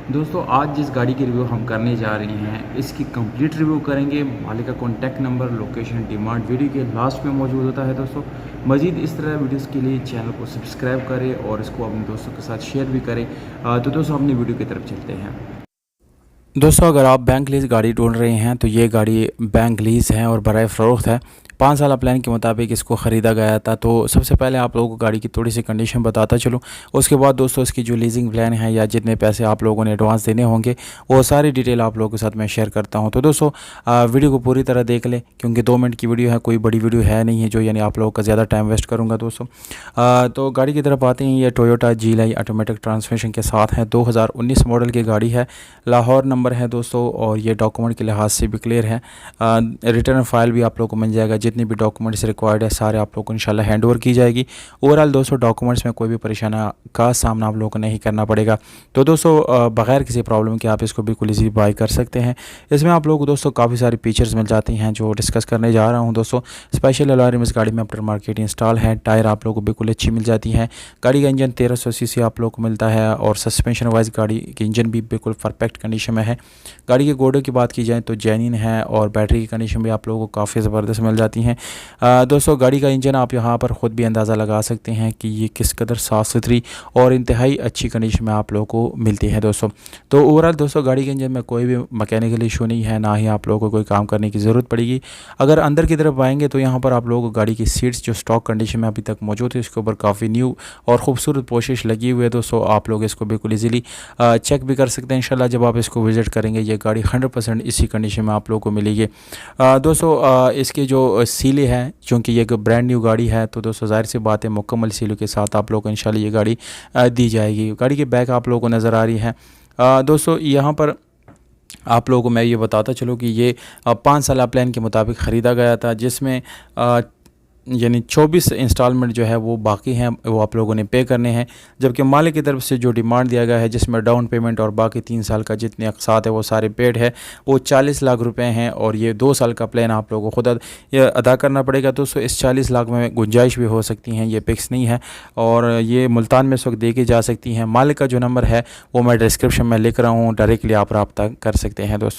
दोस्तों आज जिस गाड़ी की रिव्यू हम करने जा रहे हैं इसकी कंप्लीट रिव्यू करेंगे। मालिक का contact number, location, demand video के लास्ट में मौजूद होता है। दोस्तों मज़ीद इस तरह वीडियोस के लिए चैनल को सब्सक्राइब करें और इसको अपने दोस्तों के साथ शेयर भी करें। तो दोस्तों अपनी वीडियो की तरफ चलते हैं। दोस्तों अगर आप बैंक लीज़ गाड़ी ढूंढ रहे हैं तो ये गाड़ी बैंक लीज़ है और बराए फ़रोख्त है। 5 साल प्लान के मुताबिक इसको ख़रीदा गया था। तो सबसे पहले आप लोगों को गाड़ी की थोड़ी सी कंडीशन बताता चलूँ। उसके बाद दोस्तों इसकी जो लीजिंग प्लान है या जितने पैसे आप लोगों ने एडवांस देने होंगे वो सारी डिटेल आप लोगों के साथ मैं शेयर करता हूँ। तो दोस्तों वीडियो को पूरी तरह देख लें क्योंकि 2 मिनट की वीडियो है, कोई बड़ी वीडियो है नहीं है जो यानी आप लोगों का ज़्यादा टाइम वेस्ट करूँगा। दोस्तों तो गाड़ी की तरफ आते हैं। ये टोयोटा GLI ऑटोमेटिक ट्रांसमिशन के साथ है। 2019 मॉडल की गाड़ी है, लाहौर नंबर है दोस्तों। और ये डॉक्यूमेंट के लिहाज से भी क्लियर है। रिटर्न फाइल भी आप लोगों को मिल जाएगा। जितनी भी डॉक्यूमेंट्स रिक्वायर्ड है सारे आप लोगों को इंशाल्लाह हैंड ओवर की जाएगी। ओवरऑल दोस्तों डॉक्यूमेंट्स में कोई भी परेशानी का सामना आप लोगों को नहीं करना पड़ेगा। तो दोस्तों बगैर किसी प्रॉब्लम के आप इसको बिल्कुल ईजी बाई कर सकते हैं। इसमें आप लोगों को दोस्तों काफ़ी सारी फीचर्स मिल जाती हैं जो डिस्कस करने जा रहा हूँ। दोस्तों स्पेशल अलॉयम इस गाड़ी में आफ्टर मार्केट इंस्टॉल है। टायर आप लोगों को बिल्कुल अच्छी मिल जाती हैं। गाड़ी का इंजन 1300 सीसी आप लोगों को मिलता है और सस्पेंशन वाइज गाड़ी की इंजन भी बिल्कुल परफेक्ट कंडीशन में है। गाड़ी के गोडों की बात की जाए तो जेन्युइन है और बैटरी की कंडीशन भी आप लोगों को काफ़ी ज़बरदस्त मिल जाती हैं। दोस्तों गाड़ी का इंजन आप यहाँ पर ख़ुद भी अंदाज़ा लगा सकते हैं कि ये किस कदर साफ़ सुथरी और इंतहाई अच्छी कंडीशन में आप लोगों को मिलती है। दोस्तों तो ओवरऑल दोस्तों गाड़ी के इंजन में कोई भी मैकेनिकल इशू नहीं है, ना ही आप लोगों को कोई काम करने की ज़रूरत पड़ेगी। अगर अंदर की तरफ आएंगे तो यहाँ पर आप लोगों को गाड़ी की सीट्स जो स्टॉक कंडीशन में अभी तक मौजूद है इसके ऊपर काफ़ी न्यू और ख़ूबसूरत पोशिश लगी हुई है। दोस्तों आप लोग इसको बिल्कुल ईजीली चेक भी कर सकते हैं। इंशाल्लाह जब आप इसको विज़िट करेंगे ये गाड़ी 100% इसी कंडीशन में आप लोगों को मिलेगी। दोस्तों इसके जो सीले हैं, चूँकि ये एक ब्रांड न्यू गाड़ी है तो दोस्तों ज़ाहिर सी बात है मुकम्मल सीलों के साथ आप लोगों को इंशाल्लाह ये गाड़ी दी जाएगी। गाड़ी के बैक आप लोगों को नज़र आ रही है। दोस्तों यहाँ पर आप लोगों को मैं ये बताता चलूँ कि ये 5 साल प्लान के मुताबिक ख़रीदा गया था, जिसमें यानी 24 इंस्टॉलमेंट जो है वो बाकी हैं, वो आप लोगों ने पे करने हैं। जबकि मालिक की तरफ से जो डिमांड दिया गया है जिसमें डाउन पेमेंट और बाकी 3 साल का जितने अक़सात है वो सारे पेड है, वो 40 लाख रुपए हैं। और ये 2 साल का प्लान आप लोगों को खुद अदा करना पड़ेगा। दोस्तों इस 40 लाख में गुंजाइश भी हो सकती हैं, ये फिक्स नहीं है और ये मुल्तान में इस वक्त देखी जा सकती हैं। मालिक का जो नंबर है वो मैं डिस्क्रिप्शन में लिख रहा हूँ, डायरेक्टली आप रब्ता कर सकते हैं। दोस्तों